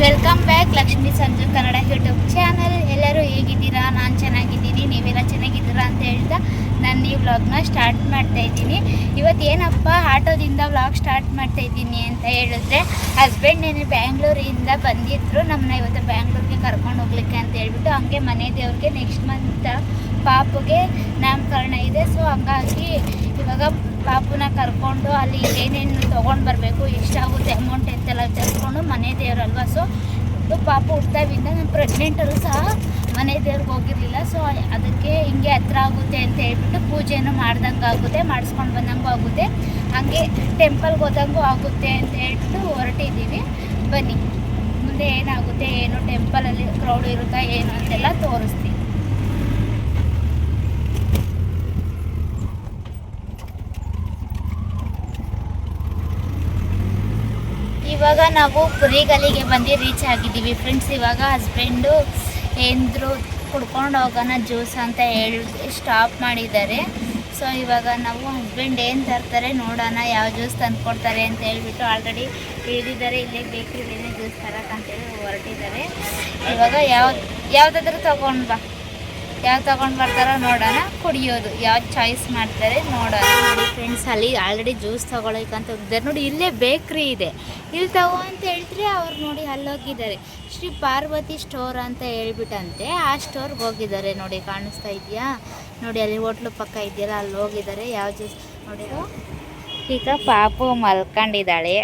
Welcome back Lakshmi Sanju Kannada YouTube channel. ಎಲ್ಲರೂ ಹೇಗಿದ್ದೀರಾ? ನಾನು ಚೆನ್ನಾಗಿದ್ದೀನಿ, ನೀವೆಲ್ಲ ಚೆನ್ನಾಗಿದ್ದೀರಾ ಅಂತ ಹೇಳ್ತಾ ನಾನು ಈ ವ್ಲಾಗ್ನ ಸ್ಟಾರ್ಟ್ ಮಾಡ್ತಾ ಇದ್ದೀನಿ. ಇವತ್ತು ಏನಪ್ಪ ಆಟೋದಿಂದ ವ್ಲಾಗ್ ಸ್ಟಾರ್ಟ್ ಮಾಡ್ತಾ ಇದ್ದೀನಿ ಅಂತ ಹೇಳಿದ್ರೆ, ಹಸ್ಬೆಂಡ್ ಏನು ಬ್ಯಾಂಗ್ಳೂರಿಂದ ಬಂದಿದ್ರು, ನಮ್ಮನ್ನ ಇವತ್ತು ಬ್ಯಾಂಗ್ಳೂರಿಗೆ ಕರ್ಕೊಂಡು ಹೋಗ್ಲಿಕ್ಕೆ ಅಂತ ಹೇಳ್ಬಿಟ್ಟು. ಹಂಗೆ ಮನೆ ದೇವ್ರಿಗೆ ನೆಕ್ಸ್ಟ್ ಮಂತ್ ಪಾಪುಗೆ ನಾಮಕರಣ ಇದೆ. ಸೊ ಹಂಗಾಗಿ ಇವಾಗ ಪಾಪುನ ಕರ್ಕೊಂಡು ಅಲ್ಲಿ ಏನೇನು ತೊಗೊಂಡು ಬರಬೇಕು, ಎಷ್ಟಾಗುತ್ತೆ ಅಮೌಂಟ್ ಅಂತೆಲ್ಲ ವಿಚಾರಿಸ್ಕೊಂಡು, ಮನೆ ದೇವರಲ್ವ. ಸೊ ಪಾಪು ಹುಡ್ತಾವಿಂದ ನಾನು ಪ್ರೆಗ್ನೆಂಟಲ್ಲೂ ಸಹ ಮನೆ ದೇವ್ರಿಗೆ ಹೋಗಿರಲಿಲ್ಲ. ಸೊ ಅದಕ್ಕೆ ಹಿಂಗೆ ಹತ್ರ ಆಗುತ್ತೆ ಅಂತ ಹೇಳ್ಬಿಟ್ಟು ಪೂಜೆನೂ ಮಾಡ್ದಂಗೆ ಆಗುತ್ತೆ, ಮಾಡಿಸ್ಕೊಂಡು ಬಂದಂಗೂ ಆಗುತ್ತೆ, ಹಾಗೆ ಟೆಂಪಲ್ಗೆ ಹೋದಂಗೂ ಆಗುತ್ತೆ ಅಂತ ಹೇಳ್ಬಿಟ್ಟು ಹೊರಟಿದ್ದೀವಿ. ಬನ್ನಿ ಮುಂದೆ ಏನಾಗುತ್ತೆ, ಏನು ಟೆಂಪಲಲ್ಲಿ ಕ್ರೌಡ್ ಇರುತ್ತಾ ಏನು ಅಂತೆಲ್ಲ ತೋರಿಸ್ತೀನಿ. ಇವಾಗ ನಾವು ಕುರಿಗಲ್ಲಿಗೆ ಬಂದು ರೀಚ್ ಆಗಿದ್ದೀವಿ ಫ್ರೆಂಡ್ಸ್. ಇವಾಗ ಹಸ್ಬೆಂಡು ಏಂದ್ರು ಕುಡ್ಕೊಂಡು ಹೋಗೋಣ ಜ್ಯೂಸ್ ಅಂತ ಹೇಳಿ ಸ್ಟಾಪ್ ಮಾಡಿದ್ದಾರೆ. ಸೊ ಇವಾಗ ನಾವು ಹಸ್ಬೆಂಡ್ ಏನು ತರ್ತಾರೆ ನೋಡೋಣ, ಯಾವ ಜ್ಯೂಸ್ ತಂದುಕೊಡ್ತಾರೆ ಅಂತ ಹೇಳ್ಬಿಟ್ಟು ಆಲ್ರೆಡಿ ಹೇಳಿದ್ದಾರೆ. ಇಲ್ಲೇ ಬೇಕ್ರಿಲೇನೆ ಜ್ಯೂಸ್ ತರೋಕ್ಕಂತೇಳಿ ಹೊರಟಿದ್ದಾರೆ. ಇವಾಗ ಯಾವುದಾದ್ರೂ ತೊಗೊಂಡು ಬಾ, ಯಾವ್ದು ತೊಗೊಂಡು ಬರ್ತಾರೋ ನೋಡೋಣ, ಕುಡಿಯೋದು ಯಾವ್ದು ಚಾಯ್ಸ್ ಮಾಡ್ತಾರೆ ನೋಡೋಣ. ನೋಡಿ ಫ್ರೆಂಡ್ಸ್, ಅಲ್ಲಿ ಆಲ್ರೆಡಿ ಜ್ಯೂಸ್ ತೊಗೊಳಕ್ಕಂತ ಹೋಗಿದ್ದಾರೆ. ನೋಡಿ ಇಲ್ಲೇ ಬೇಕ್ರಿ ಇದೆ, ಇಲ್ಲಿ ತಗೋ ಅಂತ ಹೇಳ್ತಾರೆ. ಅವ್ರು ನೋಡಿ ಅಲ್ಲೋಗಿದ್ದಾರೆ, ಶ್ರೀ ಪಾರ್ವತಿ ಸ್ಟೋರ್ ಅಂತ ಹೇಳ್ಬಿಟ್ಟಂತೆ ಆ ಸ್ಟೋರ್ಗೆ ಹೋಗಿದ್ದಾರೆ. ನೋಡಿ ಕಾಣಿಸ್ತಾ ಇದೆಯಾ? ನೋಡಿ ಅಲ್ಲಿ ಹೋಟ್ಲು ಪಕ್ಕ ಇದೆಯಲ್ಲ, ಅಲ್ಲಿ ಹೋಗಿದ್ದಾರೆ. ಯಾವ ಜ್ಯೂಸ್ ನೋಡಿರೋ. ಈಗ ಪಾಪು ಮಲ್ಕೊಂಡಿದ್ದಾಳೆ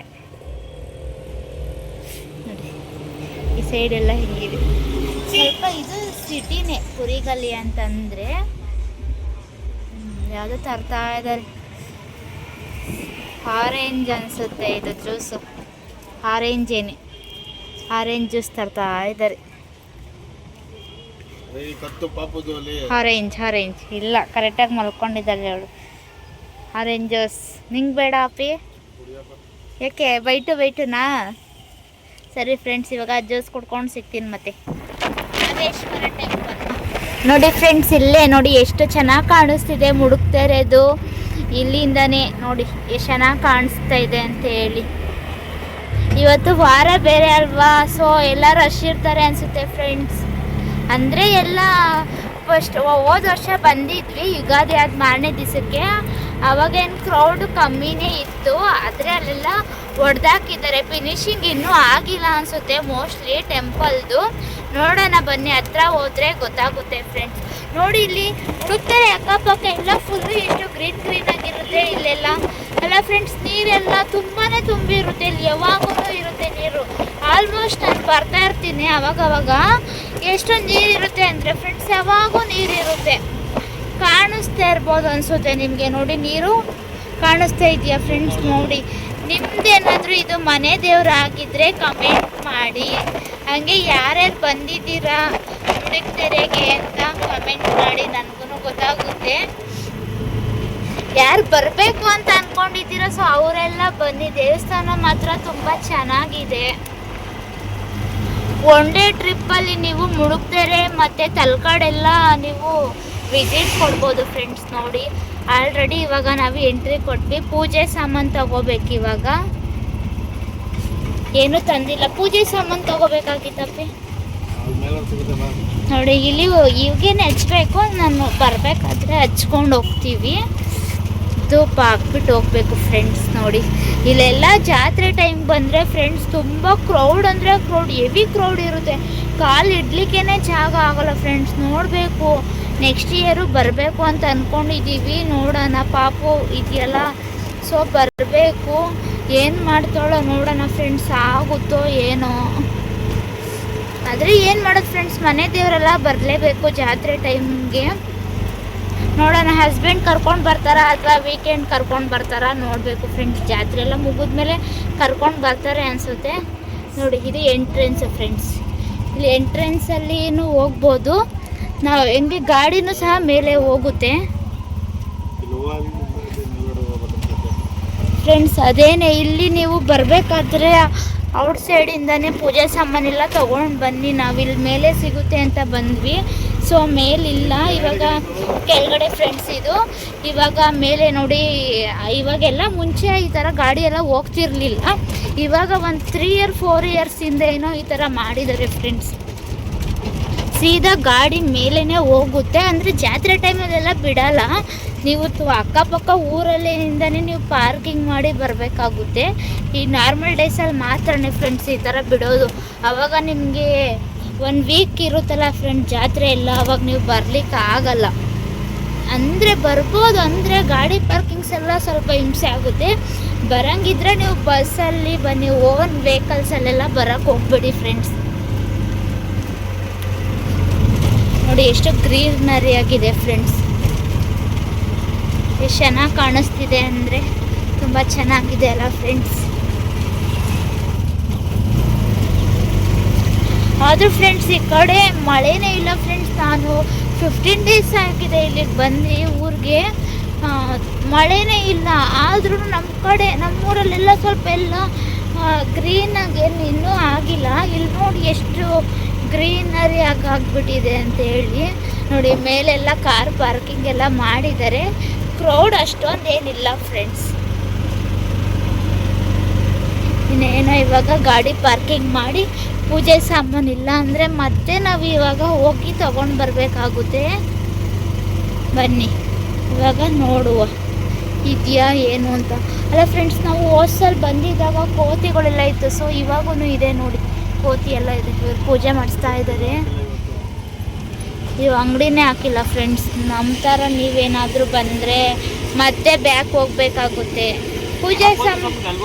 ನೋಡಿ, ಈ ಸೈಡೆಲ್ಲ ಹಿಂಗಿದೆ. ಸ್ವಲ್ಪ ಇದು ಸಿಟಿನೇ ಕುರಿಗಲ್ಲಿ ಅಂತಂದರೆ. ಯಾವುದೋ ತರ್ತಾ ಇದ್ದಾರೆ, ಆರೆಂಜ್ ಅನಿಸುತ್ತೆ ಇದು ಜ್ಯೂಸು, ಆರೆಂಜ್ ಜ್ಯೂಸ್ ತರ್ತಾ ಇದ್ದಾರೆ. ಆರೆಂಜ್ ಇಲ್ಲ, ಕರೆಕ್ಟಾಗಿ ಮಲ್ಕೊಂಡಿದ್ದಾಳೆ ಅವಳು. ಆರೆಂಜ್ ಜ್ಯೂಸ್ ನಿಂಗೆ ಬೇಡ ಅಪ್ಪಿ? ಯಾಕೆ ಬೈಟುನಾ? ಸರಿ ಫ್ರೆಂಡ್ಸ್, ಇವಾಗ ಜ್ಯೂಸ್ ಕುಡ್ಕೊಂಡು ಸಿಗ್ತೀನಿ ಮತ್ತೆ. ನಾಗೇಶ್ವರ ಟೆಂಪಲ್ ನೋಡಿ ಫ್ರೆಂಡ್ಸ್, ಇಲ್ಲೇ ನೋಡಿ ಎಷ್ಟು ಚೆನ್ನಾಗಿ ಕಾಣಿಸ್ತಿದೆ ಮುಡುಕ್ತೆರೆದು. ಇಲ್ಲಿಂದನೇ ನೋಡಿ ಎಷ್ಟು ಚೆನ್ನಾಗಿ ಕಾಣಿಸ್ತಾ ಇದೆ ಅಂತ ಹೇಳಿ. ಇವತ್ತು ವಾರ ಬೇರೆ ಅಲ್ವಾ, ಸೊ ಎಲ್ಲ ರಶ್ ಇರ್ತಾರೆ ಅನಿಸುತ್ತೆ ಫ್ರೆಂಡ್ಸ್. ಅಂದರೆ ಎಲ್ಲ ಫಸ್ಟ್ ಹೋದ ವರ್ಷ ಬಂದಿದ್ವಿ ಯುಗಾದಿ ಆದ ಮಾರನೇ ದಿವಸಕ್ಕೆ, ಅವಾಗೇನು ಕ್ರೌಡ್ ಕಮ್ಮಿನೇ ಇತ್ತು. ಆದರೆ ಅಲ್ಲೆಲ್ಲ ಹೊಡೆದಾಕಿದ್ದಾರೆ, ಫಿನಿಶಿಂಗ್ ಇನ್ನೂ ಆಗಿಲ್ಲ ಅನಿಸುತ್ತೆ ಮೋಸ್ಟ್ಲಿ ಟೆಂಪಲ್ದು. ನೋಡೋಣ ಬನ್ನಿ, ಹತ್ರ ಹೋದರೆ ಗೊತ್ತಾಗುತ್ತೆ ಫ್ರೆಂಡ್ಸ್. ನೋಡಿ ಇಲ್ಲಿ ಹುಡುಕ್ತಾರೆ ಅಕ್ಕಪಕ್ಕ ಎಲ್ಲ ಫುಲ್ಲು ಎಷ್ಟು ಗ್ರೀನ್ ಆಗಿರುತ್ತೆ ಇಲ್ಲೆಲ್ಲ ಅಲ್ಲ ಫ್ರೆಂಡ್ಸ್. ನೀರೆಲ್ಲ ತುಂಬಾ ತುಂಬಿರುತ್ತೆ ಇಲ್ಲಿ, ಯಾವಾಗೂ ಇರುತ್ತೆ ನೀರು. ಆಲ್ಮೋಸ್ಟ್ ನಾನು ಬರ್ತಾ ಇರ್ತೀನಿ ಅವಾಗವಾಗ, ಎಷ್ಟೊಂದು ನೀರಿರುತ್ತೆ ಅಂದರೆ ಫ್ರೆಂಡ್ಸ್, ಯಾವಾಗೂ ನೀರಿರುತ್ತೆ. ಕಾಣಿಸ್ತಾ ಇರ್ಬೋದು ಅನಿಸುತ್ತೆ ನಿಮಗೆ. ನೋಡಿ ನೀರು ಕಾಣಿಸ್ತಾ ಇದೆಯಾ ಫ್ರೆಂಡ್ಸ್? ನೋಡಿ ನಿಮ್ದೇನಾದರೂ ಇದು ಮನೆ ದೇವ್ರು ಆಗಿದ್ದರೆ ಕಮೆಂಟ್ ಮಾಡಿ. ಹಾಗೆ ಯಾರ್ಯಾರು ಬಂದಿದ್ದೀರಾ ಮುಡುಕ್ತೆರೆಗೆ ಅಂತ ಕಮೆಂಟ್ ಮಾಡಿ, ನನಗೂ ಗೊತ್ತಾಗುತ್ತೆ. ಯಾರು ಬರಬೇಕು ಅಂತ ಅಂದ್ಕೊಂಡಿದ್ದೀರೋ ಸೊ ಅವರೆಲ್ಲ ಬನ್ನಿ. ದೇವಸ್ಥಾನ ಮಾತ್ರ ತುಂಬ ಚೆನ್ನಾಗಿದೆ. ಒನ್ ಡೇ ಟ್ರಿಪ್ಪಲ್ಲಿ ನೀವು ಮುಡುಕ್ತೆರೆ ಮತ್ತು ತಲಕಾಡೆಲ್ಲ ನೀವು ವಿಸಿಟ್ ಕೊಡ್ಬೋದು ಫ್ರೆಂಡ್ಸ್. ನೋಡಿ ಆಲ್ರೆಡಿ ಇವಾಗ ನಾವು ಎಂಟ್ರಿ ಕೊಟ್ವಿ. ಪೂಜೆ ಸಾಮಾನು ತಗೋಬೇಕು. ಇವಾಗ ಏನೂ ತಂದಿಲ್ಲ, ಪೂಜೆ ಸಾಮಾನು ತಗೋಬೇಕಾಗಿತ್ತಪ್ಪಿ. ನೋಡಿ ಇಲ್ಲಿ ಇವಾಗೇನು ಹಚ್ಬೇಕು, ನಾನು ಬರಬೇಕಾದ್ರೆ ಹಚ್ಕೊಂಡು ಹೋಗ್ತೀವಿ. ಧೂಪ ಹಾಕ್ಬಿಟ್ಟು ಹೋಗ್ಬೇಕು ಫ್ರೆಂಡ್ಸ್. ನೋಡಿ ಇಲ್ಲೆಲ್ಲ ಜಾತ್ರೆ ಟೈಮ್ ಬಂದರೆ ಫ್ರೆಂಡ್ಸ್ ತುಂಬ ಕ್ರೌಡ್ ಅಂದರೆ ಕ್ರೌಡ್, ಹೆವಿ ಕ್ರೌಡ್ ಇರುತ್ತೆ. ಕಾಲು ಇಡ್ಲಿಕ್ಕೇ ಜಾಗ ಆಗೋಲ್ಲ ಫ್ರೆಂಡ್ಸ್. ನೋಡಬೇಕು, ನೆಕ್ಸ್ಟ್ ಇಯರು ಬರಬೇಕು ಅಂತ ಅಂದ್ಕೊಂಡಿದ್ದೀವಿ. ನೋಡೋಣ, ಪಾಪು ಇದೆಯಲ್ಲ ಸೊ ಬರಬೇಕು. ಏನು ಮಾಡ್ತಾಳೋ ನೋಡೋಣ ಫ್ರೆಂಡ್ಸ್, ಆಗುತ್ತೋ ಏನೋ. ಆದರೆ ಏನು ಮಾಡೋದು ಫ್ರೆಂಡ್ಸ್, ಮನೆ ದೇವರೆಲ್ಲ ಬರಲೇಬೇಕು ಜಾತ್ರೆ ಟೈಮ್ಗೆ. ನೋಡೋಣ ಹಸ್ಬೆಂಡ್ ಕರ್ಕೊಂಡು ಬರ್ತಾರಾ ಅಥವಾ ವೀಕೆಂಡ್ ಕರ್ಕೊಂಡು ಬರ್ತಾರಾ ನೋಡಬೇಕು ಫ್ರೆಂಡ್ಸ್. ಜಾತ್ರೆ ಎಲ್ಲ ಮುಗಿದ್ಮೇಲೆ ಕರ್ಕೊಂಡು ಬರ್ತಾರೆ ಅನಿಸುತ್ತೆ. ನೋಡಿ ಇದು ಎಂಟ್ರೆನ್ಸ್ ಫ್ರೆಂಡ್ಸ್. ಇಲ್ಲಿ ಎಂಟ್ರೆನ್ಸಲ್ಲಿ ಹೋಗ್ಬೋದು ನಾವು, ಹೆಂಗೆ ಗಾಡಿನೂ ಸಹ ಮೇಲೆ ಹೋಗುತ್ತೆ ಫ್ರೆಂಡ್ಸ್. ಅದೇನೇ ಇಲ್ಲಿ ನೀವು ಬರಬೇಕಾದ್ರೆ ಔಟ್ ಸೈಡಿಂದನೇ ಪೂಜೆ ಸಾಮಾನೆಲ್ಲ ತೊಗೊಂಡು ಬನ್ನಿ. ನಾವಿಲ್ಲಿ ಮೇಲೆ ಸಿಗುತ್ತೆ ಅಂತ ಬಂದ್ವಿ. ಸೊ ಮೇಲಿಲ್ಲ, ಇವಾಗ ಕೆಳಗಡೆ ಫ್ರೆಂಡ್ಸ್ ಇದು. ಇವಾಗ ಮೇಲೆ ನೋಡಿ, ಇವಾಗೆಲ್ಲ ಮುಂಚೆ ಈ ಥರ ಗಾಡಿ ಎಲ್ಲ ಹೋಗ್ತಿರ್ಲಿಲ್ಲ. ಇವಾಗ ಒಂದು 3-4 ಇಯರ್ಸಿಂದ ಏನೋ ಈ ಥರ ಮಾಡಿದ್ದಾರೆ ಫ್ರೆಂಡ್ಸ್. ಸೀದಾ ಗಾಡಿ ಮೇಲೇ ಹೋಗುತ್ತೆ. ಅಂದರೆ ಜಾತ್ರೆ ಟೈಮಲ್ಲೆಲ್ಲ ಬಿಡಲ್ಲ. ನೀವು ಅಕ್ಕಪಕ್ಕ ಊರಲ್ಲಿಂದನೇ ನೀವು ಪಾರ್ಕಿಂಗ್ ಮಾಡಿ ಬರಬೇಕಾಗುತ್ತೆ. ಈ ನಾರ್ಮಲ್ ಡೇಸಲ್ಲಿ ಮಾತ್ರನೇ ಫ್ರೆಂಡ್ಸ್ ಈ ಥರ ಬಿಡೋದು. ಆವಾಗ ನಿಮಗೆ 1 ವೀಕ್ ಇರುತ್ತಲ್ಲ ಫ್ರೆಂಡ್ ಜಾತ್ರೆ ಎಲ್ಲ, ಅವಾಗ ನೀವು ಬರಲಿಕ್ಕೆ ಆಗಲ್ಲ. ಅಂದರೆ ಬರ್ಬೋದು, ಅಂದರೆ ಗಾಡಿ ಪಾರ್ಕಿಂಗ್ಸ್ ಎಲ್ಲ ಸ್ವಲ್ಪ ಹಿಂಸೆ ಆಗುತ್ತೆ. ಬರೋಂಗಿದ್ರೆ ನೀವು ಬಸ್ಸಲ್ಲಿ ಬನ್ನಿ, ಓನ್ ವೆಹಿಕಲ್ಸಲ್ಲೆಲ್ಲ ಬರೋಕ್ಕೆ ಹೋಗ್ಬೇಡಿ ಫ್ರೆಂಡ್ಸ್. ನೋಡಿ ಎಷ್ಟು ಗ್ರೀನರಿ ಆಗಿದೆ ಫ್ರೆಂಡ್ಸ್, ಎಷ್ಟು ಚೆನ್ನಾಗಿ ಕಾಣಿಸ್ತಿದೆ ಅಂದರೆ ತುಂಬ ಚೆನ್ನಾಗಿದೆ ಅಲ್ಲ ಫ್ರೆಂಡ್ಸ್. ಆದರೂ ಫ್ರೆಂಡ್ಸ್ ಈ ಕಡೆ ಮಳೆನೇ ಇಲ್ಲ ಫ್ರೆಂಡ್ಸ್. ನಾನು 15 ಡೇಸ್ ಆಗಿದೆ ಇಲ್ಲಿಗೆ ಬಂದು ಊರಿಗೆ, ಮಳೆನೇ ಇಲ್ಲ. ಆದ್ರೂ ನಮ್ಮ ಕಡೆ ನಮ್ಮೂರಲ್ಲೆಲ್ಲ ಸ್ವಲ್ಪ ಎಲ್ಲ ಗ್ರೀನಾಗಿ ಏನು ಇನ್ನೂ ಆಗಿಲ್ಲ. ಇಲ್ಲಿ ನೋಡಿ ಎಷ್ಟು ಗ್ರೀನರಿ ಆಗಿಬಿಟ್ಟಿದೆ ಅಂತೇಳಿ. ನೋಡಿ ಮೇಲೆಲ್ಲ ಕಾರ್ ಪಾರ್ಕಿಂಗ್ ಎಲ್ಲ ಮಾಡಿದ್ದಾರೆ. ಕ್ರೌಡ್ ಅಷ್ಟೊಂದು ಏನಿಲ್ಲ ಫ್ರೆಂಡ್ಸ್. ಇನ್ನೇನೋ ಇವಾಗ ಗಾಡಿ ಪಾರ್ಕಿಂಗ್ ಮಾಡಿ ಪೂಜೆ ಸಾಮಾನು ಇಲ್ಲ ಅಂದರೆ ಮತ್ತೆ ನಾವು ಇವಾಗ ಹೋಗಿ ತಗೊಂಡು ಬರಬೇಕಾಗುತ್ತೆ. ಬನ್ನಿ ಇವಾಗ ನೋಡುವ ಇದೆಯಾ ಏನು ಅಂತ. ಅಲ್ಲ ಫ್ರೆಂಡ್ಸ್, ನಾವು ಹೋದ್ಸಲ ಬಂದಿದ್ದಾಗ ಕೋತಿಗಳೆಲ್ಲ ಇತ್ತು. ಸೊ ಇವಾಗೂ ಇದೆ ನೋಡಿ, ಕೋತಿ ಎಲ್ಲ ಇದೆ. ಇವ್ರು ಪೂಜೆ ಮಾಡಿಸ್ತಾ ಇದ್ದಾರೆ. ಇವು ಅಂಗಡಿನೇ ಹಾಕಿಲ್ಲ ಫ್ರೆಂಡ್ಸ್. ನಮ್ಮ ಥರ ನೀವೇನಾದರೂ ಬಂದರೆ ಮತ್ತೆ ಬ್ಯಾಕ್ ಹೋಗ್ಬೇಕಾಗುತ್ತೆ. ಪೂಜೆ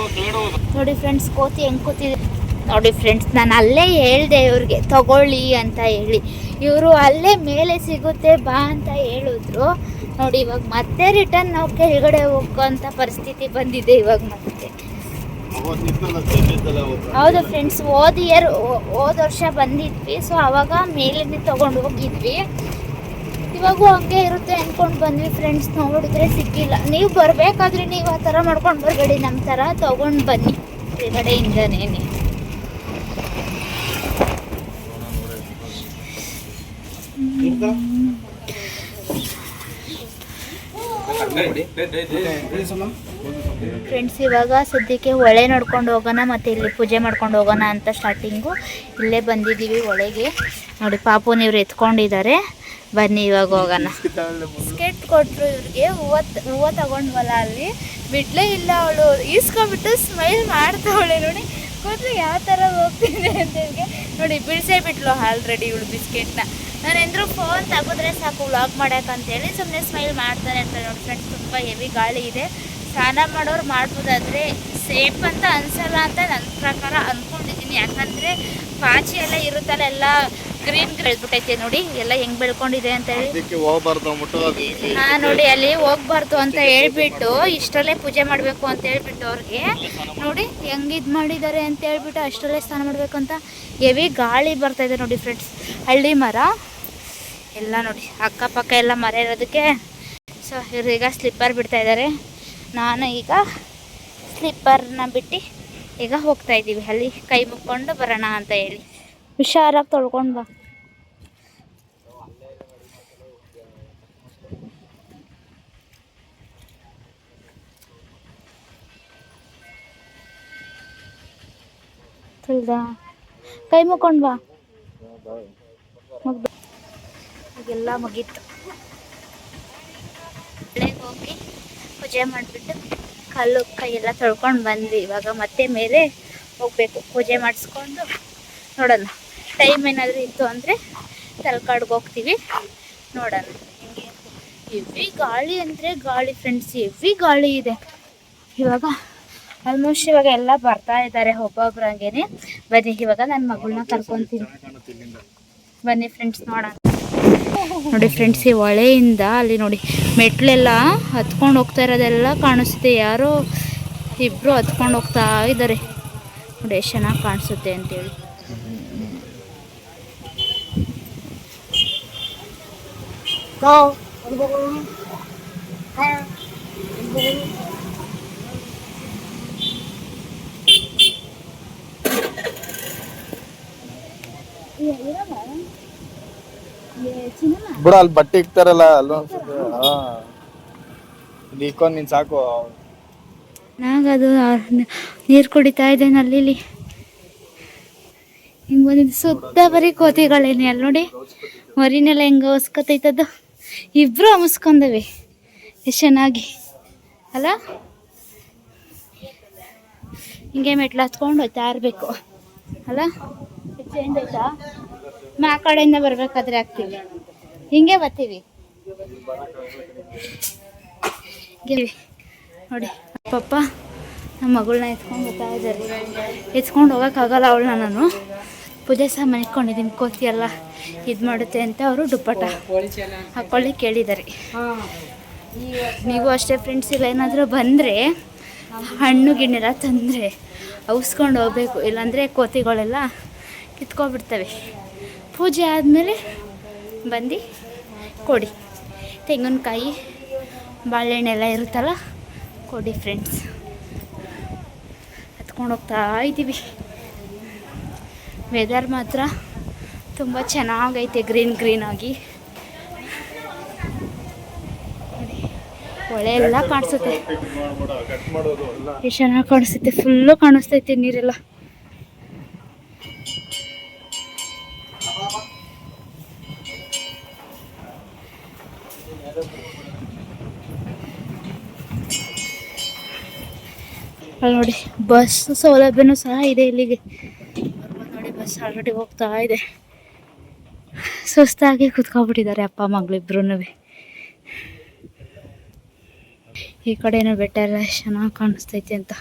ನೋಡಿ ಫ್ರೆಂಡ್ಸ್, ಕೋತಿ ಹೆಂಗೆ ಕೂತಿದೆ ನೋಡಿ ಫ್ರೆಂಡ್ಸ್. ನಾನು ಅಲ್ಲೇ ಹೇಳಿದೆ ಇವ್ರಿಗೆ ತಗೊಳ್ಳಿ ಅಂತ ಹೇಳಿ, ಇವರು ಅಲ್ಲೇ ಮೇಲೆ ಸಿಗುತ್ತೆ ಬಾ ಅಂತ ಹೇಳಿದ್ರು. ನೋಡಿ ಇವಾಗ ಮತ್ತೆ ರಿಟರ್ನ್ ನಾವು ಕೆಳಗಡೆ ಹೋಗೋಂಥ ಪರಿಸ್ಥಿತಿ ಬಂದಿದೆ ಇವಾಗ ಮತ್ತೆ. ಹೌದು ಫ್ರೆಂಡ್ಸ್, ಹೋದ ವರ್ಷ ಬಂದಿದ್ವಿ. ಸೊ ಆವಾಗ ಮೇಲೇ ತೊಗೊಂಡು ಹೋಗಿದ್ವಿ. ಇವಾಗೂ ಹಂಗೆ ಇರುತ್ತೆ ಅಂದ್ಕೊಂಡು ಬಂದ್ವಿ ಫ್ರೆಂಡ್ಸ್. ನೋಡಿದ್ರೆ ಸಿಕ್ಕಿಲ್ಲ. ನೀವು ಬರಬೇಕಾದ್ರೆ ನೀವು ಆ ಥರ ಮಾಡ್ಕೊಂಡು ಬರಬೇಡಿ, ನಮ್ಮ ಥರ ತೊಗೊಂಡು ಬನ್ನಿ ಕೆಳಗಡೆಯಿಂದನೇ. ಫ್ರೆಂಡ್ಸ್ ಇವಾಗ ಸದ್ಯಕ್ಕೆ ಹೊಳೆ ನೋಡ್ಕೊಂಡು ಹೋಗೋಣ, ಮತ್ತು ಇಲ್ಲಿ ಪೂಜೆ ಮಾಡ್ಕೊಂಡು ಹೋಗೋಣ ಅಂತ ಸ್ಟಾರ್ಟಿಂಗು ಇಲ್ಲೇ ಬಂದಿದ್ದೀವಿ ಹೊಳೆಗೆ. ನೋಡಿ ಪಾಪು ನೀವ್ರು ಎತ್ಕೊಂಡಿದ್ದಾರೆ. ಬನ್ನಿ ಇವಾಗ ಹೋಗೋಣ. ಬಿಸ್ಕೆಟ್ ಕೊಟ್ಟರು ಇವ್ರಿಗೆ. ಹೂವು ತಗೊಂಡ್ವಲ್ಲ ಅಲ್ಲಿ ಬಿಡ್ಲೇ ಇಲ್ಲ. ಅವಳು ಈಸ್ಕೊಂಡ್ಬಿಟ್ಟು ಸ್ಮೈಲ್ ಮಾಡ್ತಾವಳೆ ನೋಡಿ. ಕೂದಲು ಯಾವ ಥರ ಹೋಗ್ತಿದೆ ಅಂತ ಇವ್ರಿಗೆ ನೋಡಿ. ಬಿಡಿಸೇ ಬಿಟ್ಲು ಆಲ್ರೆಡಿ ಇವಳು ಬಿಸ್ಕೆಟ್ನ. ನಾನು ಎಂದರೂ ಫೋನ್ ತೆಗೆದ್ರೆ ಸಾಕು ವ್ಲಾಗ್ ಮಾಡೋಕ್ಕಂತೇಳಿ ಸುಮ್ಮನೆ ಸ್ಮೈಲ್ ಮಾಡ್ತಾನೆ ಇರ್ತಾರೆ ನೋಡಿ ಫ್ರೆಂಡ್ಸ್. ತುಂಬ ಹೆವಿ ಗಾಳಿ ಇದೆ. ಸ್ನಾನ ಮಾಡೋರು ಮಾಡ್ಬೋದಾದರೆ ಸೇಫ್ ಅಂತ ಅನಿಸಲ್ಲ ಅಂತ ನನ್ನ ಪ್ರಕಾರ ಅಂದ್ಕೊಂಡಿದ್ದೀನಿ. ಯಾಕಂದರೆ ಪಾಚಿ ಎಲ್ಲ ಇರುತ್ತಲ್ಲ, ಎಲ್ಲ ಗ್ರೀನ್ ಬೆಳೆದ್ಬಿಟ್ಟೈತೆ ನೋಡಿ, ಎಲ್ಲ ಹೆಂಗೆ ಬೆಳ್ಕೊಂಡಿದೆ ಅಂತ ಹೇಳಿ. ನೋಡಿ ಅಲ್ಲಿ ಹೋಗ್ಬಾರ್ದು ಅಂತ ಹೇಳ್ಬಿಟ್ಟು ಇಷ್ಟರಲ್ಲೇ ಪೂಜೆ ಮಾಡಬೇಕು ಅಂತ ಹೇಳ್ಬಿಟ್ಟು ಅವ್ರಿಗೆ ನೋಡಿ ಹೆಂಗೆ ಇದು ಮಾಡಿದ್ದಾರೆ ಅಂತ ಹೇಳ್ಬಿಟ್ಟು ಅಷ್ಟರಲ್ಲೇ ಸ್ನಾನ ಮಾಡಬೇಕು ಅಂತ. ಹೆವಿ ಗಾಳಿ ಬರ್ತಾಯಿದೆ ನೋಡಿ ಫ್ರೆಂಡ್ಸ್. ಹಳ್ಳಿ ಮರ ಎಲ್ಲ ನೋಡಿ, ಅಕ್ಕಪಕ್ಕ ಎಲ್ಲ ಮರ ಇರೋದಕ್ಕೆ. ಸೊ ಇವ್ರೀಗ ಸ್ಲಿಪ್ಪರ್ ಬಿಡ್ತಾ ಇದ್ದಾರೆ. ನಾನು ಈಗ ಸ್ಲಿಪ್ಪರ್ನ ಬಿಟ್ಟು ಈಗ ಹೋಗ್ತಾ ಇದ್ದೀವಿ ಅಲ್ಲಿ ಕೈ ಮುಕ್ಕೊಂಡು ಬರೋಣ ಅಂತ ಹೇಳಿ. ಹುಷಾರಾಗಿ ತೊಳ್ಕೊಂಡು ಬಾ. ತುಳ್ದ ಕೈ ಮುಕ್ಕೊಂಡು ಬಾ. ಈಗೆಲ್ಲ ಮುಗೀತು. ಮಳೆಗೆ ಹೋಗಿ ಪೂಜೆ ಮಾಡಿಬಿಟ್ಟು ಕಲ್ಲು ಕೈ ಎಲ್ಲ ತೊಳ್ಕೊಂಡು ಬಂದ್ವಿ. ಇವಾಗ ಮತ್ತೆ ಮೇಲೆ ಹೋಗಬೇಕು, ಪೂಜೆ ಮಾಡಿಸ್ಕೊಂಡು ನೋಡೋಣ. ಟೈಮ್ ಏನಾದರೂ ಇತ್ತು ಅಂದರೆ ತಲಕಾಡ್ಗೆ ಹೋಗ್ತೀವಿ, ನೋಡೋಣ ಹೆಂಗೆ. ಹೆವಿ ಗಾಳಿ ಅಂದರೆ ಗಾಳಿ ಫ್ರೆಂಡ್ಸ್, ಹೆವಿ ಗಾಳಿ ಇದೆ ಇವಾಗ. ಆಲ್ಮೋಸ್ಟ್ ಇವಾಗ ಎಲ್ಲ ಬರ್ತಾ ಇದ್ದಾರೆ ಒಬ್ಬೊಬ್ರಂಗೇನೆ. ಬನ್ನಿ ಇವಾಗ ನನ್ನ ಮಗಳನ್ನ ಕರ್ಕೊತೀನಿ. ಬನ್ನಿ ಫ್ರೆಂಡ್ಸ್ ನೋಡೋಣ. ನೋಡಿ ಫ್ರೆಂಡ್ಸ್, ಈ ಹೊಳೆಯಿಂದ ಅಲ್ಲಿ ನೋಡಿ ಮೆಟ್ಲೆಲ್ಲ ಹತ್ಕೊಂಡು ಹೋಗ್ತಾ ಇರೋದೆಲ್ಲ ಕಾಣಿಸುತ್ತೆ. ಯಾರೋ ಇಬ್ಬರು ಹತ್ಕೊಂಡು ಹೋಗ್ತಾ ಇದ್ದಾರೆ ನೋಡಿ, ಎಷ್ಟು ಚೆನ್ನಾಗಿ ಕಾಣಿಸುತ್ತೆ ಅಂತೇಳಿ. ಬಿಡ ಅಲ್ಲಿ ಬಟ್ಟೆ ಇಕ್ತಾರಲ್ಲ ಅಲ್ಲೊಂದ್ಸತಿ. ಇಕ್ಕೊಂಡ್ ನೀನ್ ಸಾಕು. ನಾಗದು ನೀರು ಕುಡಿತಾ ಇದೆ ನಲ್ಲಿಲಿ. ಹಿಂಗೆ ಬಂದಿದ್ದು ಸುತ್ತ ಬರೀ ಕೋತಿಗಳೇನೆ. ಅಲ್ಲಿ ನೋಡಿ ಮರಿನೆಲ್ಲ ಹೆಂಗೆ ಹೊಸ್ಕೊತೈತದ್ದು. ಇಬ್ರು ಅಮಸ್ಕೊಂಡವೆ ಎಷ್ಟು ಚೆನ್ನಾಗಿ ಅಲ್ಲ. ಹಿಂಗೆ ಮೆಟ್ಲು ಹತ್ಕೊಂಡು ಹೋಗ್ತಾ ಇರಬೇಕು ಅಲ್ಲ. ಚೇಂಜ್ ಆಯ್ತಾ? ಆ ಕಡೆಯಿಂದ ಬರ್ಬೇಕಾದ್ರೆ ಆಗ್ತೀವಿ, ಹಿಂಗೆ ಬರ್ತೀವಿ ನೋಡಿ. ಪಪ್ಪ ನಮ್ಮ ಮಗಳನ್ನ ಎತ್ಕೊಂಡು ಬರ್ತಾ ಇದ್ದಾರೆ. ಎತ್ಕೊಂಡು ಹೋಗೋಕ್ಕಾಗಲ್ಲ ಅವಳನ್ನ. ನಾನು ಪೂಜೆ ಸಾಮಾನು ಇಟ್ಕೊಂಡಿದ್ದೀನಿ, ಕೋತಿ ಎಲ್ಲ ಇದು ಮಾಡುತ್ತೆ ಅಂತ ಅವರು ದುಪ್ಪಟ್ಟ ಹಾಕ್ಕೊಳ್ಳಿ ಕೇಳಿದ್ದಾರೆ. ನೀವು ಅಷ್ಟೇ ಫ್ರೆಂಡ್ಸ್, ಇಲ್ಲ ಏನಾದರೂ ಬಂದರೆ ಹಣ್ಣು ಗಿಣ್ಣೆಲ್ಲ ತಂದರೆ ಅವಸ್ಕೊಂಡು ಹೋಗ್ಬೇಕು, ಇಲ್ಲಾಂದರೆ ಕೋತಿಗಳೆಲ್ಲ ಕಿತ್ಕೊಬಿಡ್ತವೆ. ಪೂಜೆ ಆದಮೇಲೆ ಬಂದು ಕೊಡಿ. ತೆಂಗಿನಕಾಯಿ ಬಾಳೆಹಣ್ಣೆಲ್ಲ ಇರುತ್ತಲ್ಲ ಕೊಡಿ ಫ್ರೆಂಡ್ಸ್. ಹತ್ಕೊಂಡು ಹೋಗ್ತಾ ಇದ್ದೀವಿ. ವೆದರ್ ಮಾತ್ರ ತುಂಬ ಚೆನ್ನಾಗೈತೆ, ಗ್ರೀನ್ ಆಗಿ. ಹೊಳೆ ಎಲ್ಲ ಕಾಣಿಸುತ್ತೆ, ಎಷ್ಟು ಚೆನ್ನಾಗಿ ಕಾಣಿಸುತ್ತೆ. ಫುಲ್ಲು ಕಾಣಿಸ್ತೈತೆ ನೀರೆಲ್ಲ. ಅಲ್ಲಿ ನೋಡಿ ಬಸ್ ಸೌಲಭ್ಯನೂ ಸಹ ಇದೆ ಇಲ್ಲಿಗೆ. ನೋಡಿ ಬಸ್ ಆಲ್ರೆಡಿ ಹೋಗ್ತಾ ಇದೆ. ಸುಸ್ತಾಗಿ ಕುತ್ಕೊಬಿಟ್ಟಿದ್ದಾರೆ ಅಪ್ಪ ಮಗಳಿಬ್ರು. ಈ ಕಡೆನೂ ಬೆಟ್ಟ ಎಲ್ಲ ಎಷ್ಟು ಚೆನ್ನಾಗಿ ಕಾಣಿಸ್ತೈತೆ ಅಂತ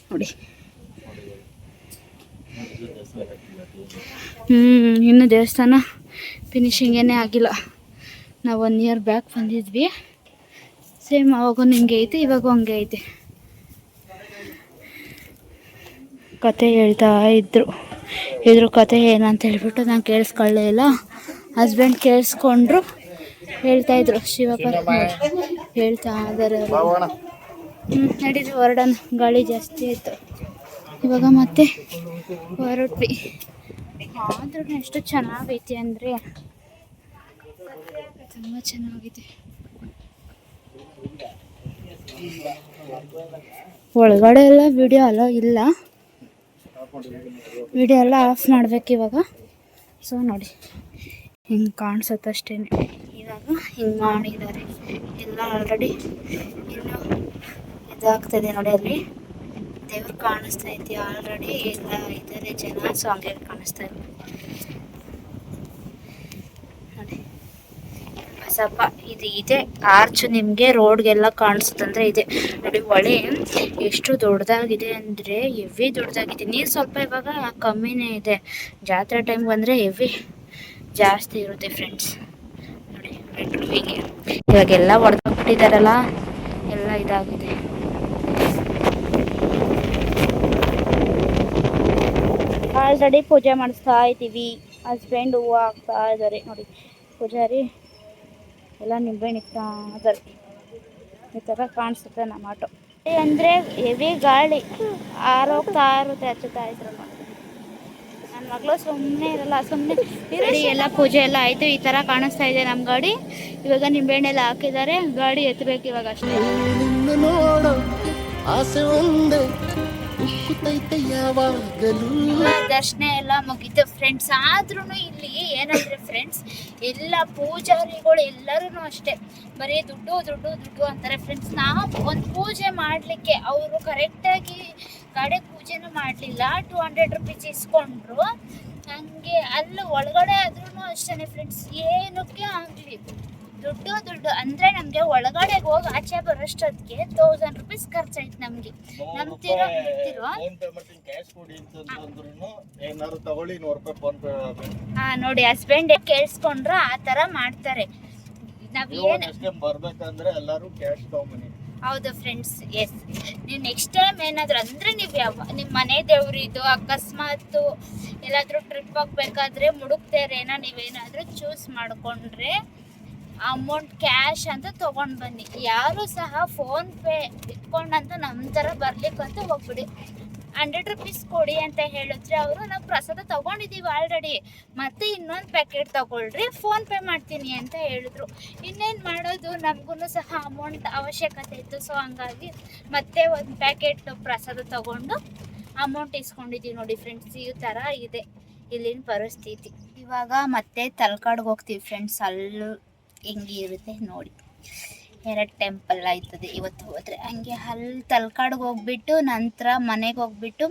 ನೋಡಿ. ಇನ್ನು ದೇವಸ್ಥಾನ ಫಿನಿಶಿಂಗ್ ಏನೇ ಆಗಿಲ್ಲ. ನಾವು 1 ಇಯರ್ ಬ್ಯಾಕ್ ಬಂದಿದ್ವಿ. ಸೇಮ್ ಅವಾಗೂ ಹಿಂಗೆ ಐತೆ, ಇವಾಗೂ ಹಂಗೆ ಐತೆ. ಕತೆ ಹೇಳ್ತಾ ಇದ್ರು ಕತೆ ಏನಂತ ಹೇಳ್ಬಿಟ್ಟು ನಾನು ಕೇಳಿಸ್ಕೊಳ್ಳೇ ಇಲ್ಲ. ಹಸ್ಬೆಂಡ್ ಕೇಳಿಸ್ಕೊಂಡ್ರು, ಹೇಳ್ತಾಯಿದ್ರು. ಶಿವಪ್ಪ ಹೇಳ್ತಾ ಇದ್ದಾರೆ. ನಡೀರಿ ಹೊರಡೋಣ, ಗಾಳಿ ಜಾಸ್ತಿ ಆಯಿತು. ಇವಾಗ ಮತ್ತೆ ಹೊರಟ್ವಿ. ಆದ್ರೂ ಎಷ್ಟು ಚೆನ್ನಾಗೈತೆ ಅಂದರೆ ತುಂಬ ಚೆನ್ನಾಗಿದೆ. ಒಳಗಡೆ ಎಲ್ಲ ವಿಡಿಯೋ ಅಲೋ ಇಲ್ಲ, ವಿಡಿಯೋ ಎಲ್ಲ ಆಫ್ ಮಾಡ್ಬೇಕು ಇವಾಗ. ಸೊ ನೋಡಿ ಹಿಂಗೆ ಕಾಣಿಸುತ್ತೆ ಅಷ್ಟೇ. ಇವಾಗ ಹಿಂಗೆ ಮಾಡಿದ್ದಾರೆ ಎಲ್ಲ ಆಲ್ರೆಡಿ. ಇನ್ನು ಇದಾಗ್ತದೆ ನೋಡಿ, ಅಲ್ಲಿ ದೇವ್ರು ಕಾಣಿಸ್ತಾ ಐತಿ ಆಲ್ರೆಡಿ. ಎಲ್ಲ ಇದ್ದಾರೆ ಜನ, ಸೊ ಹಂಗೆ ಕಾಣಿಸ್ತಾ ಇದೆ ನೋಡಿ. ಬಸಪ್ಪ ಇದು ಇದೆ ಆರ್ಚ್, ನಿಮಗೆ ರೋಡ್ಗೆಲ್ಲ ಕಾಣಿಸುತ್ತಂದ್ರೆ ಇದೆ ನೋಡಿ. ಹೊಳೆ ಎಷ್ಟು ದೊಡ್ಡದಾಗಿದೆ ಅಂದರೆ ಹೆವಿ ದೊಡ್ಡದಾಗಿದೆ. ನೀರು ಸ್ವಲ್ಪ ಇವಾಗ ಕಮ್ಮಿನೇ ಇದೆ. ಜಾತ್ರೆ ಟೈಮ್ ಬಂದರೆ ಹೆವಿ ಜಾಸ್ತಿ ಇರುತ್ತೆ ಫ್ರೆಂಡ್ಸ್. ನೋಡಿ ಮೆಟ್ಲು ಹೀಗೆ ಇವಾಗೆಲ್ಲ ಹೊಡೆದ್ಬಿಟ್ಟಿದ್ದಾರಲ್ಲ, ಎಲ್ಲ ಇದಾಗಿದೆ. ಆಲ್ರೆಡಿ ಪೂಜೆ ಮಾಡಿಸ್ತಾ ಇದ್ದೀವಿ. ಹಸ್ಬೆಂಡ್ ಹೂವು ಹಾಕ್ತಾ ಇದ್ದಾರೆ ನೋಡಿ. ಪೂಜಾರಿ ಎಲ್ಲ ನಿಂಬೆಹಣ್ಣು ಇಕ್ತಾ ಇದ್ದಾರೆ. ಈ ಥರ ಕಾಣಿಸುತ್ತೆ ನಮ್ಮ ಆಟೋ. ಅಂದರೆ ಹೆವಿ ಗಾಳಿ ಆರೋಗ್ತಾ ಇರುತ್ತೆ, ಹಚ್ಚುತ್ತಾ ಇದ್ರು. ನನ್ನ ಮಗಳು ಸುಮ್ಮನೆ ಇರಲ್ಲ, ಸುಮ್ಮನೆ ಎಲ್ಲ ಪೂಜೆ ಎಲ್ಲ ಆಯಿತು. ಈ ಥರ ಕಾಣಿಸ್ತಾ ಇದೆ ನಮ್ಮ ಗಾಡಿ. ಇವಾಗ ನಿಂಬೆಹಣ್ಣೆಲ್ಲ ಹಾಕಿದ್ದಾರೆ, ಗಾಡಿ ಎತ್ತಬೇಕು ಇವಾಗ ಅಷ್ಟೇ. ದರ್ಶನ ಎಲ್ಲ ಮುಗೀತು ಫ್ರೆಂಡ್ಸ್. ಆದ್ರೂ ಇಲ್ಲಿ ಏನಂದ್ರೆ ಫ್ರೆಂಡ್ಸ್, ಎಲ್ಲ ಪೂಜಾರಿಗಳು ಎಲ್ಲರೂ ಅಷ್ಟೇ ಬರೀ ದುಡ್ಡು ಅಂತಾರೆ ಫ್ರೆಂಡ್ಸ್. ನಾವು ಒಂದು ಪೂಜೆ ಮಾಡಲಿಕ್ಕೆ ಅವರು ಕರೆಕ್ಟಾಗಿ ಗಾಡಿ ಪೂಜೆನೂ ಮಾಡಲಿಲ್ಲ, 200 ರುಪೀಸ್ ಇಸ್ಕೊಂಡ್ರು. ಹಂಗೆ ಅಲ್ಲಿ ಒಳಗಡೆ ಆದ್ರೂ ಅಷ್ಟೇ ಫ್ರೆಂಡ್ಸ್, ಏನಕ್ಕೆ ಆಗಲಿ ದುಡ್ಡು ಅಂದರೆ ನಮಗೆ ಒಳಗಡೆ ಹೋಗಿ ಆಚೆ ಬರೋಷ್ಟೊತ್ತಿಗೆ 1000 ರುಪೀಸ್ ಖರ್ಚಾಯ್ತು ನಮಗೆ. ನಂಬ್ತಿರೋ ನೋಡಿ, ಹಸ್ಬೆಂಡ್ ಕೇಳಿಸ್ಕೊಂಡ್ರು ಆ ಥರ ಮಾಡ್ತಾರೆ. ಹೌದು ಫ್ರೆಂಡ್ಸ್, ಎಸ್. ನೀವು ನೆಕ್ಸ್ಟ್ ಟೈಮ್ ಏನಾದರೂ ಅಂದರೆ ನೀವು ನಿಮ್ಮ ಮನೆ ದೇವ್ರಿದು ಅಕಸ್ಮಾತ್ ಎಲ್ಲಾದರೂ ಟ್ರಿಪ್ ಹೋಗ್ಬೇಕಾದ್ರೆ ಮುಡುಕ್ತೇರೇನ ನೀವೇನಾದರೂ ಚೂಸ್ ಮಾಡಿಕೊಂಡ್ರೆ ಅಮೌಂಟ್ ಕ್ಯಾಶ್ ಅಂತ ತೊಗೊಂಡು ಬನ್ನಿ. ಯಾರು ಸಹ ಫೋನ್ಪೇ ಇಟ್ಕೊಂಡಂತೂ ನಮ್ಮ ಥರ ಬರ್ಲಿಕ್ಕಂತೂ ಹೋಗ್ಬಿಡಿ. 100 ರುಪೀಸ್ ಕೊಡಿ ಅಂತ ಹೇಳಿದ್ರೆ ಅವರು ನಾವು ಪ್ರಸಾದ ತಗೊಂಡಿದ್ದೀವಿ ಆಲ್ರೆಡಿ, ಮತ್ತೆ ಇನ್ನೊಂದು ಪ್ಯಾಕೆಟ್ ತಗೊಳ್ರಿ, ಫೋನ್ ಪೇ ಮಾಡ್ತೀನಿ ಅಂತ ಹೇಳಿದ್ರು. ಇನ್ನೇನು ಮಾಡೋದು, ನಮಗೂ ಸಹ ಅಮೌಂಟ್ ಅವಶ್ಯಕತೆ ಇತ್ತು. ಸೊ ಹಂಗಾಗಿ ಮತ್ತೆ ಒಂದು ಪ್ಯಾಕೆಟ್ ಪ್ರಸಾದ ತಗೊಂಡು ಅಮೌಂಟ್ ಇಸ್ಕೊಂಡಿದ್ದೀವಿ. ನೋಡಿ ಫ್ರೆಂಡ್ಸ್, ಈ ಥರ ಇದೆ ಇಲ್ಲಿನ ಪರಿಸ್ಥಿತಿ. ಇವಾಗ ಮತ್ತೆ ತಲಕಾಡ್ಗೆ ಹೋಗ್ತೀವಿ ಫ್ರೆಂಡ್ಸ್. ಅಲ್ಲೂ ಹೆಂಗೆ ಇರುತ್ತೆ ನೋಡಿ, 2 ಟೆಂಪಲ್ ಆಯ್ತದೆ ಇವತ್ತು ಹೋದರೆ. ಹಂಗೆ ಅಲ್ಲಿ ತಲಕಾಡ್ಗೆ ಹೋಗ್ಬಿಟ್ಟು ನಂತರ ಮನೆಗೆ ಹೋಗ್ಬಿಟ್ಟು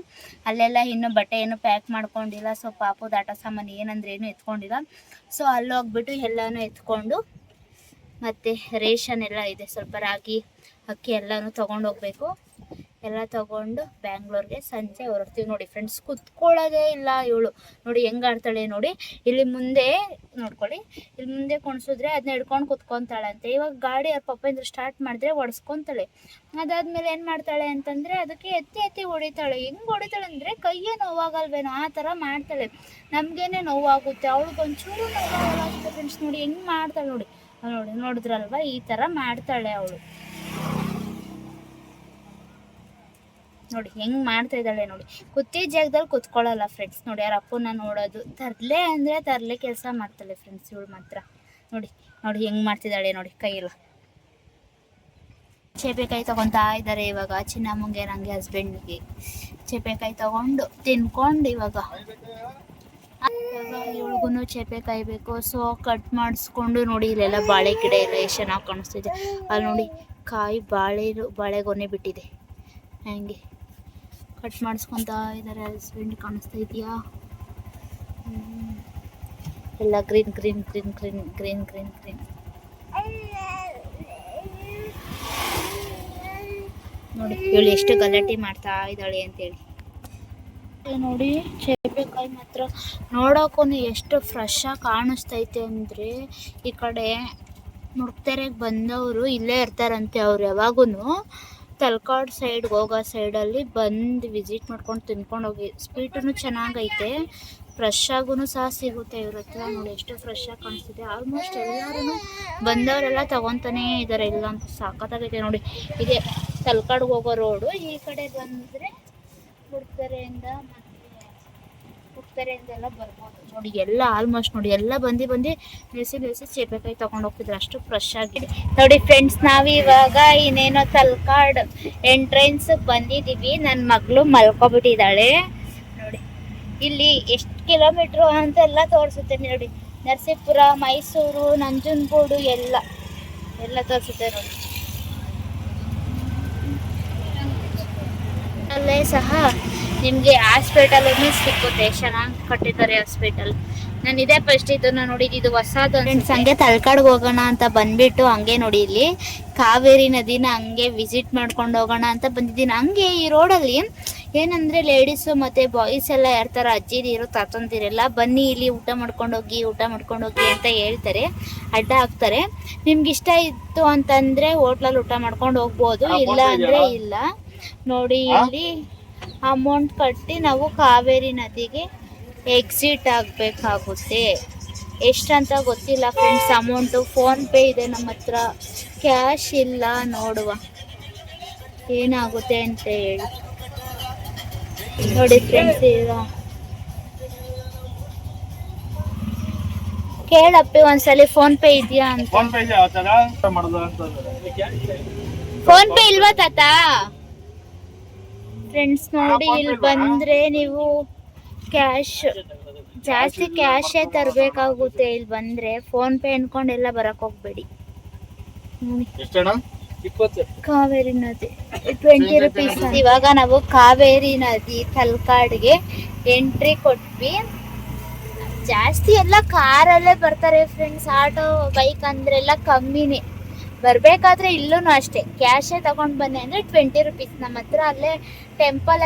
ಅಲ್ಲೆಲ್ಲ ಇನ್ನೂ ಬಟ್ಟೆ ಏನು ಪ್ಯಾಕ್ ಮಾಡ್ಕೊಂಡಿಲ್ಲ. ಸೊ ಪಾಪುದ ಆಟ ಸಾಮಾನು ಏನಂದ್ರೆ ಏನು ಎತ್ಕೊಂಡಿಲ್ಲ. ಸೊ ಅಲ್ಲಿ ಹೋಗ್ಬಿಟ್ಟು ಎಲ್ಲನೂ ಎತ್ಕೊಂಡು ಮತ್ತು ರೇಷನ್ ಎಲ್ಲ ಇದೆ, ಸ್ವಲ್ಪ ರಾಗಿ ಅಕ್ಕಿ ಎಲ್ಲನೂ ತೊಗೊಂಡು ಹೋಗ್ಬೇಕು. ಎಲ್ಲ ತೊಗೊಂಡು ಬ್ಯಾಂಗ್ಳೂರ್ಗೆ ಸಂಜೆ ಹೊರಡ್ತೀವಿ. ನೋಡಿ ಫ್ರೆಂಡ್ಸ್, ಕುತ್ಕೊಳ್ಳೋದೇ ಇಲ್ಲ ಇವಳು. ನೋಡಿ ಹೆಂಗೆ ಆಡ್ತಾಳೆ ನೋಡಿ. ಇಲ್ಲಿ ಮುಂದೆ ನೋಡ್ಕೊಳ್ಳಿ, ಇಲ್ಲಿ ಮುಂದೆ ಕುಣಿಸಿದ್ರೆ ಅದನ್ನ ಹಿಡ್ಕೊಂಡು ಕುತ್ಕೊತಾಳಂತೆ. ಇವಾಗ ಗಾಡಿ ಅವ್ರ ಪಪ್ಪಂದ್ರೆ ಸ್ಟಾರ್ಟ್ ಮಾಡಿದ್ರೆ ಒಡ್ಸ್ಕೊತಾಳೆ. ಅದಾದ್ಮೇಲೆ ಏನು ಮಾಡ್ತಾಳೆ ಅಂತಂದರೆ ಅದಕ್ಕೆ ಎತ್ತಿ ಎತ್ತಿ ಹೊಡಿತಾಳೆ. ಹೆಂಗೆ ಹೊಡಿತಾಳೆ ಅಂದರೆ ಕೈಯೇ ನೋವಾಗಲ್ವೇನೋ ಆ ಥರ ಮಾಡ್ತಾಳೆ. ನಮಗೇನೆ ನೋವಾಗುತ್ತೆ, ಅವಳಿಗೊಂಚೂರು ನೋವಾಗಲ್ಲ ಫ್ರೆಂಡ್ಸ್. ನೋಡಿ ಹೆಂಗೆ ಮಾಡ್ತಾಳೆ ನೋಡಿ. ನೋಡಿದ್ರಲ್ವ, ಈ ಥರ ಮಾಡ್ತಾಳೆ ಅವಳು. ನೋಡಿ ಹೆಂಗೆ ಮಾಡ್ತಾ ಇದ್ದಾಳೆ ನೋಡಿ. ಕೂತಿದ್ದ ಜಾಗದಲ್ಲಿ ಕುತ್ಕೊಳ್ಳಲ್ಲ ಫ್ರೆಂಡ್ಸ್. ನೋಡಿ ಅವ್ರ ಅಪ್ಪನ ನೋಡೋದು, ತರಲೆ ಅಂದರೆ ತರಲೆ ಕೆಲಸ ಮಾಡ್ತಾಳೆ ಫ್ರೆಂಡ್ಸ್ ಇವಳು ಮಾತ್ರ. ನೋಡಿ ನೋಡಿ ಹೆಂಗೆ ಮಾಡ್ತಿದ್ದಾಳೆ ನೋಡಿ. ಕೈಯೆಲ್ಲ ಚೇಪೆಕಾಯಿ ತೊಗೊತಾ ಇದ್ದಾರೆ ಇವಾಗ ಚಿನ್ನಮ್ಮಂಗೆ, ನನಗೆ ಹಸ್ಬೆಂಡ್ಗೆ. ಚೇಪೆಕಾಯಿ ತೊಗೊಂಡು ತಿನ್ಕೊಂಡು ಇವಾಗ ಇವಳಿಗೂ ಚೇಪೆಕಾಯಿ ಬೇಕು. ಸೊ ಕಟ್ ಮಾಡಿಸ್ಕೊಂಡು ನೋಡಿ, ಇಲ್ಲೆಲ್ಲ ಬಾಳೆ ಗಿಡ ಎಲ್ಲ ಎಷ್ಟು ಚೆನ್ನಾಗಿ ಕಾಣಿಸ್ತಿದೆ. ಅಲ್ಲಿ ನೋಡಿ ಕಾಯಿ ಬಾಳೆಗೊನೆ ಬಿಟ್ಟಿದೆ. ಹಂಗೆ ಕಟ್ ಮಾಡಿಸ್ಕೊತಾ ಇದ್ದಾರೆ ಹಸ್ಬೆಂಡ್. ಕಾಣಿಸ್ತಾ ಇದೆಯಾ? ಎಲ್ಲ green green green green green green green. ನೋಡಿ ಇವಳು ಎಷ್ಟು ಗಲಾಟೆ ಮಾಡ್ತಾ ಇದ್ದಾಳೆ ಅಂತೇಳಿ. ನೋಡಿ ಚೇಪೆಕಾಯಿ ಮಾತ್ರ ನೋಡೋಕ್ಕೂ ಎಷ್ಟು ಫ್ರೆಶ್ ಆಗಿ ಕಾಣಿಸ್ತೈತೆ ಅಂದರೆ, ಈ ಕಡೆ ಮುಡ್ತೆರೆಗೆ ಬಂದವರು ಇಲ್ಲೇ ಇರ್ತಾರಂತೆ. ಅವ್ರು ಯಾವಾಗೂ ತಲಕಾಡ್ ಸೈಡ್ಗೆ ಹೋಗೋ ಸೈಡಲ್ಲಿ ಬಂದು ವಿಸಿಟ್ ಮಾಡ್ಕೊಂಡು ತಿನ್ಕೊಂಡು ಹೋಗಿ. ಸ್ವೀಟೂ ಚೆನ್ನಾಗೈತೆ, ಫ್ರೆಶ್ ಆಗೂ ಸಹ ಸಿಗುತ್ತೆ ಇವ್ರ ಹತ್ರ. ನೋಡಿ ಎಷ್ಟು ಫ್ರೆಶ್ ಆಗಿ ಕಾಣಿಸ್ತಿದೆ. ಆಲ್ಮೋಸ್ಟ್ ಎಲ್ಲರೂ ಬಂದವರೆಲ್ಲ ತೊಗೊತಾನೇ ಇದ್ದಾರೆ. ಇಲ್ಲ ಅಂತ ಸಾಕತ್ತಾಗೈತೆ ನೋಡಿ. ಇದೆ ತಲಕಾಡ್ಗೆ ಹೋಗೋ ರೋಡು. ಈ ಕಡೆ ಬಂದರೆ ಮುಡ್ತೆರೆಯಿಂದೆಲ್ಲ ಬರ್ಬೋದು. ನೋಡಿ ಎಲ್ಲ ಆಲ್ಮೋಸ್ಟ್ ನೋಡಿ ಎಲ್ಲ ಬಂದು ನಿಲ್ಲಿಸಿ ಚೇಪೆಕಾಯಿ ತೊಗೊಂಡು ಹೋಗ್ತಿದ್ರು, ಅಷ್ಟು ಫ್ರೆಶ್ ಆಗಿದೆ. ನೋಡಿ ಫ್ರೆಂಡ್ಸ್, ನಾವಿವಾಗ ಇನ್ನೇನೋ ತಲಕಾಡ್ ಎಂಟ್ರೆನ್ಸ್ ಬಂದಿದ್ದೀವಿ. ನನ್ನ ಮಗಳು ಮಲ್ಕೊಬಿಟ್ಟಿದ್ದಾಳೆ ನೋಡಿ. ಇಲ್ಲಿ ಎಷ್ಟು ಕಿಲೋಮೀಟ್ರು ಅಂತೆಲ್ಲ ತೋರಿಸುತ್ತೆ ನೋಡಿ. ನರಸೀಪುರ, ಮೈಸೂರು, ನಂಜನಗೂಡು ಎಲ್ಲ ತೋರಿಸುತ್ತೆ ನೋಡಿ. ಅಲ್ಲೇ ಸಹ ನಿಮಗೆ ಹಾಸ್ಪಿಟಲೂ ಸಿಕ್ಕುತ್ತೆ. ಚೆನ್ನಾಗಿ ಕಟ್ಟಿದ್ದಾರೆ ಹಾಸ್ಪಿಟಲ್. ನಾನು ಇದೇ ಫಸ್ಟ್ ಇದನ್ನು ನೋಡಿದ್ದು, ಇದು ಹೊಸದು ಫ್ರೆಂಡ್ಸ್. ಹಂಗೆ ತಲಕಾಡ್ಗೆ ಹೋಗೋಣ ಅಂತ ಬಂದ್ಬಿಟ್ಟು ಹಂಗೆ ನೋಡಿ ಇಲ್ಲಿ ಕಾವೇರಿ ನದಿನ ಹಂಗೆ ವಿಸಿಟ್ ಮಾಡ್ಕೊಂಡು ಹೋಗೋಣ ಅಂತ ಬಂದಿದ್ದೀನಿ. ಹಂಗೆ ಈ ರೋಡಲ್ಲಿ ಏನಂದರೆ ಲೇಡೀಸು ಮತ್ತು ಬಾಯ್ಸ್ ಎಲ್ಲ ಯಾರ್ತಾರ ಅಜ್ಜಿದಿರು ತಾತಂದಿರೆಲ್ಲ ಬನ್ನಿ ಇಲ್ಲಿ ಊಟ ಮಾಡ್ಕೊಂಡು ಹೋಗಿ ಅಂತ ಹೇಳ್ತಾರೆ, ಅಡ್ಡ ಹಾಕ್ತಾರೆ. ನಿಮ್ಗೆ ಇಷ್ಟ ಇತ್ತು ಅಂತಂದರೆ ಹೋಟ್ಲಲ್ಲಿ ಊಟ ಮಾಡ್ಕೊಂಡು ಹೋಗ್ಬೋದು, ಇಲ್ಲ ಅಂದರೆ ಇಲ್ಲ. ನೋಡಿ ಇಲ್ಲಿ ಅಮೌಂಟ್ ಕಟ್ಟಿ ನಾವು ಕಾವೇರಿ ನದಿಗೆ ಎಕ್ಸಿಟ್ ಆಗಬೇಕಾಗುತ್ತೆ. ಎಷ್ಟಂತ ಗೊತ್ತಿಲ್ಲ ಫ್ರೆಂಡ್ಸ್ ಅಮೌಂಟು. ಫೋನ್ಪೇ ಇದೆ ನಮ್ಮ ಹತ್ರ, ಕ್ಯಾಶ್ ಇಲ್ಲ. ನೋಡುವ ಏನಾಗುತ್ತೆ ಅಂತ ಹೇಳಿ. ನೋಡಿ ಫ್ರೆಂಡ್ಸ್, ಈಗ ಕೇಳಪ್ಪಿ ಒಂದ್ಸಲಿ ಫೋನ್ಪೇ ಇದೆಯಾ ಅಂತ. ಫೋನ್ಪೇ ಇಲ್ವಾ ತಾತ? ಫ್ರೆಂಡ್ಸ್ ನೋಡಿ, ಇಲ್ಲಿ ಬಂದರೆ ನೀವು ಜಾಸ್ತಿ ಕ್ಯಾಶೇ ತರಬೇಕಾಗುತ್ತೆ. ಇಲ್ಲಿ ಬಂದರೆ ಫೋನ್ಪೇ ಅನ್ಕೊಂಡೆಲ್ಲ ಬರಕ್ಕೆ ಹೋಗ್ಬೇಡಿ. ಕಾವೇರಿ ನದಿ 20 ರುಪೀಸ್. ಇವಾಗ ನಾವು ಕಾವೇರಿ ನದಿ ತಲಕಾಡ್ಗೆ ಎಂಟ್ರಿ ಕೊಟ್ವಿ. ಜಾಸ್ತಿ ಎಲ್ಲ ಕಾರಲ್ಲೇ ಬರ್ತಾರೆ ಫ್ರೆಂಡ್ಸ್. ಆಟೋ ಬೈಕ್ ಅಂದ್ರೆಲ್ಲ ಕಮ್ಮಿನೇ. ಬರಬೇಕಾದ್ರೆ ಇಲ್ಲೂ ಅಷ್ಟೇ ಕ್ಯಾಶೇ ತಗೊಂಡು ಬನ್ನಿ ಅಂದರೆ 20 ರುಪೀಸ್. ನಮ್ಮ ಹತ್ರ ಅಲ್ಲೇ ಟೆಂಪಲ್